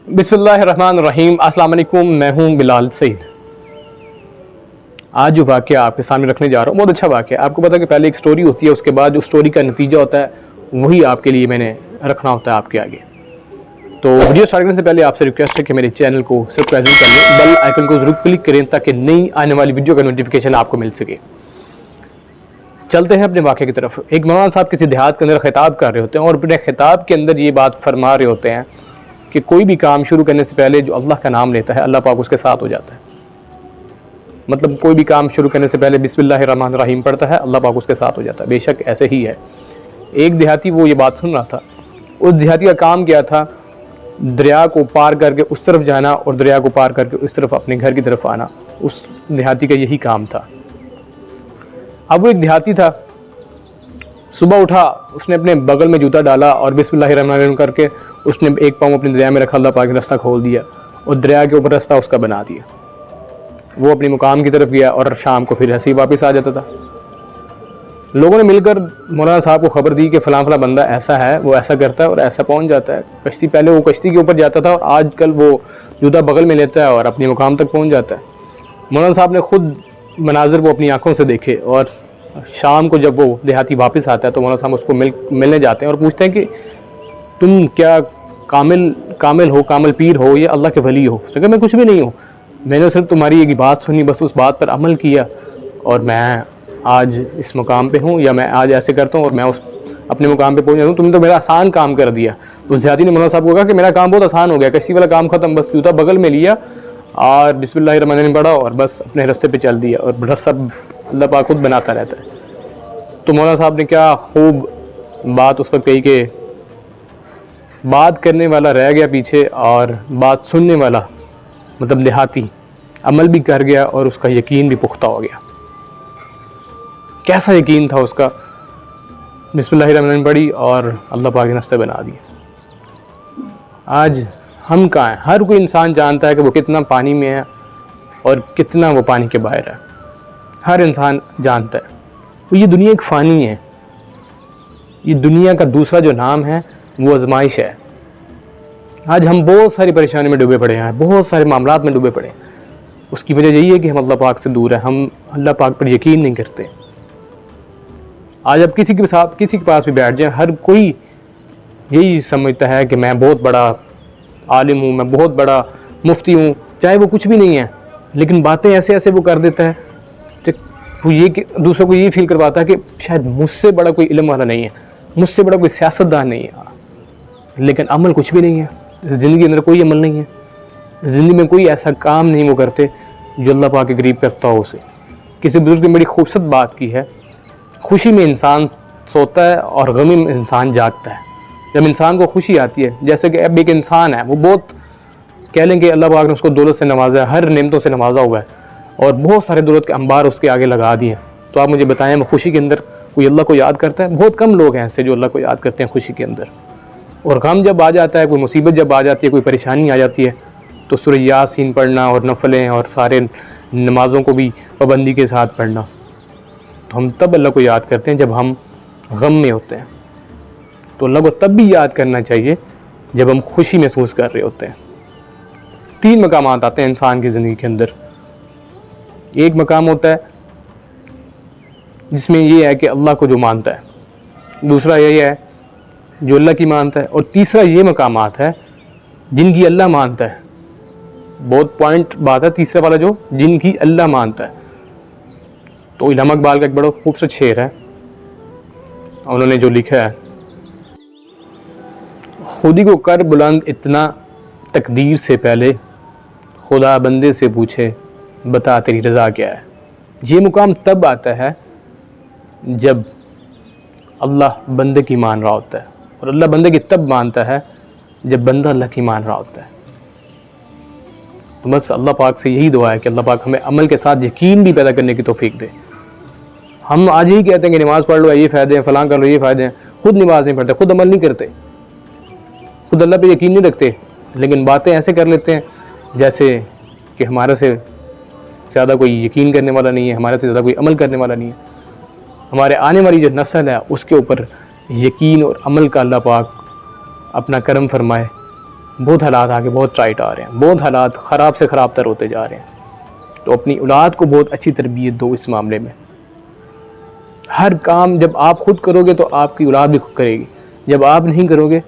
बिस्मिल्लाहिर्रहमानिर्रहीम। अस्सलाम वालेकुम, मैं हूँ बिलाल सईद। आज जो वाक़या आपके सामने रखने जा रहा हूँ बहुत अच्छा वाक़या है। आपको पता है कि पहले एक स्टोरी होती है, उसके बाद जो स्टोरी का नतीजा होता है वही आपके लिए मैंने रखना होता है आपके आगे। तो वीडियो स्टार्ट करने से पहले आपसे रिक्वेस्ट है कि मेरे चैनल को सब्सक्राइब कर लें, बेल आइकन को ज़रूर क्लिक करें ताकि नई आने वाली वीडियो का नोटिफिकेशन आपको मिल सके। चलते हैं अपने वाक़े की तरफ। एक मौलाना साहब किसी देहात के अंदर ख़िताब कर रहे होते हैं और अपने ख़िताब के अंदर ये बात फरमा रहे होते हैं कि कोई भी काम शुरू करने से पहले जो अल्लाह का नाम लेता है अल्लाह पाक उसके साथ हो जाता है। मतलब कोई भी काम शुरू करने से पहले बिस्मिल्लाहिर्रहमानिर्रहीम पढ़ता है, अल्लाह पाक उसके साथ हो जाता है। बेशक ऐसे ही है। एक देहाती वो ये बात सुन रहा था। उस देहाती का काम क्या था, दरिया को पार करके उस तरफ जाना और दरिया को पार करके उस तरफ अपने घर की तरफ आना। उस देहाती का यही काम था। अब वो एक देहाती था, सुबह उठा, उसने अपने बगल में जूता डाला और बिस्मिल्लाहिर्रहमानिर्रहीम करके उसने एक पाँव अपने दरिया में रखा, अल्लाह पाक ने रास्ता खोल दिया और दरिया के ऊपर रास्ता उसका बना दिया। वो अपने मुकाम की तरफ गया और शाम को फिर ऐसे ही वापस आ जाता था। लोगों ने मिलकर मौलाना साहब को खबर दी कि फ़लाँ फ़लाँ बंदा ऐसा है, वो ऐसा करता है और ऐसा पहुंच जाता है। कश्ती, पहले वो कश्ती के ऊपर जाता था और आजकल वो जूता बगल में लेता है और अपने मुकाम तक पहुँच जाता है। मौलाना साहब ने खुद मनाजिर वो अपनी आँखों से देखे और शाम को जब वो देहाती वापस आता है तो मौलाना साहब उसको मिलने जाते हैं और पूछते हैं कि तुम क्या कामिल हो, कामिल पीर हो या अल्लाह के वली हो? उसने कहा मैं कुछ भी नहीं हूँ, मैंने सिर्फ तुम्हारी एक बात सुनी, बस उस बात पर अमल किया और मैं आज इस मुकाम पे हूँ, या मैं आज ऐसे करता हूँ और मैं उस अपने मुकाम पे पहुँच जाता हूँ। तुमने तो मेरा आसान काम कर दिया। उस देहाती ने मौलाना साहब को कहा कि मेरा काम बहुत आसान हो गया, कश्ती वाला काम ख़त्म, बस जूता बगल में लिया और बिस्मिल्लाहिर्रहमानिर्रहीम पढ़ा और बस अपने रास्ते पे चल दिया और रास्ता अल्लाह पाक खुद बनाता रहता है। तो मौलाना साहब ने क्या खूब बात उस वक्त कही कि बात करने वाला रह गया पीछे और बात सुनने वाला मतलब देहाती अमल भी कर गया और उसका यकीन भी पुख्ता हो गया। कैसा यकीन था उसका, बिस्मिल्लाहिर्रहमानिर्रहीम पढ़ी और अल्लाह पाक ने रास्ते बना दिए। आज हम कहाँ हैं? हर कोई इंसान जानता है कि वो कितना पानी में है और कितना वो पानी के बाहर है। हर इंसान जानता है। तो ये दुनिया एक फ़ानी है। ये दुनिया का दूसरा जो नाम है वो आजमाइश है। आज हम बहुत सारी परेशानी में डूबे पड़े हैं, बहुत सारे मामलात में डूबे पड़े हैं। उसकी वजह यही है कि हम अल्लाह पाक से दूर हैं, हम अल्लाह पाक पर यकीन नहीं करते। आज आप किसी के पास भी बैठ जाएं, हर कोई यही समझता है कि मैं बहुत बड़ा आलिम हूँ, मैं बहुत बड़ा मुफ्ती हूँ, चाहे वो कुछ भी नहीं है, लेकिन बातें ऐसे ऐसे वो कर देता है कि वो ये कि दूसरों को ये फील करवाता है कि शायद मुझसे बड़ा कोई इल्म वाला नहीं है, मुझसे बड़ा कोई सियासतदान नहीं है। लेकिन अमल कुछ भी नहीं है। ज़िंदगी के अंदर कोई अमल नहीं है। ज़िंदगी में कोई ऐसा काम नहीं वो करते जो अल्लाह पाक के करीब करता हो उसे। किसी बुजुर्ग ने बड़ी खूबसूरत बात की है, खुशी में इंसान सोता है और गमी में इंसान जागता है। जब इंसान को खुशी आती है, जैसे कि अब एक इंसान है, वो बहुत कह लें कि अल्लाह पाक ने उसको दौलत से नवाजा है, हर नेमतों से नवाजा हुआ है और बहुत सारे दौलत के अंबार उसके आगे लगा दिए, तो आप मुझे बताएं वो खुशी के अंदर कोई अल्लाह को याद करता है? बहुत कम लोग हैं ऐसे जो अल्लाह को याद करते हैं खुशी के अंदर। और गम जब आ जाता है, कोई मुसीबत जब आ जाती है, कोई परेशानी आ जाती है, तो सूरह यासीन पढ़ना और नफलें और सारे नमाज़ों को भी पाबंदी के साथ पढ़ना, तो हम तब अल्लाह को याद करते हैं जब हम गम में होते हैं। तो अल्लाह को तब भी याद करना चाहिए जब हम खुशी महसूस कर रहे होते हैं। 3 मकामात आते हैं इंसान की ज़िंदगी के अंदर। एक मकाम होता है जिसमें ये है कि अल्लाह को जो मानता है, दूसरा यही है जो अल्लाह की मानता है, और तीसरा ये मकामात है जिनकी अल्लाह मानता है। बहुत पॉइंट बात है तीसरा वाला, जो जिनकी अल्लाह मानता है। तो इल्हाम इकबाल का एक बड़ा खूबसूरत शेर है, उन्होंने जो लिखा है, खुदी को कर बुलंद इतना तकदीर से पहले, खुदा बंदे से पूछे बता तेरी रज़ा क्या है। ये मुकाम तब आता है जब अल्लाह बंदे की मान रहा होता है, और अल्लाह बंदे की तब मानता है जब बंदा अल्लाह की मान रहा होता है। तो बस अल्लाह पाक से यही दुआ है कि अल्लाह पाक हमें अमल के साथ यकीन भी पैदा करने की तौफीक दे। हम आज ही कहते हैं कि नमाज़ पढ़ लो ये फ़ायदे हैं, फ़लाँ कर लो ये फ़ायदे हैं, खुद नमाज नहीं पढ़ते, खुद अमल नहीं करते, खुद अल्लाह पे यकीन नहीं रखते, लेकिन बातें ऐसे कर लेते हैं जैसे कि हमारे से ज़्यादा कोई यकीन करने वाला नहीं है, हमारे से ज़्यादा कोई अमल करने वाला नहीं है। हमारे आने वाली जो नस्ल है उसके ऊपर यकीन और अमल का अल्लाह पाक अपना करम फरमाए बहुत हालात आगे बहुत टाइट आ रहे हैं, बहुत हालात ख़राब से ख़राब तर होते जा रहे हैं। तो अपनी औलाद को बहुत अच्छी तरबियत दो इस मामले में। हर काम जब आप खुद करोगे तो आपकी औलाद भी खुद करेगी, जब आप नहीं करोगे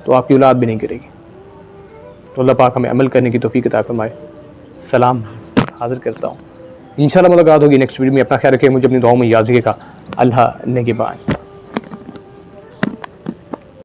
तो आपकी औलाद भी नहीं करेगी। तो अल्लाह पाक हमें अमल करने की तौफीक अता फरमाए। सलाम हाज़िर करता हूँ। इंशाल्लाह मुलाकात होगी नेक्स्ट वीडियो में। अपना ख्याल रखिए, मुझे अपनी दुआओं में याद रखिएगा। अल्लाह निगहबान।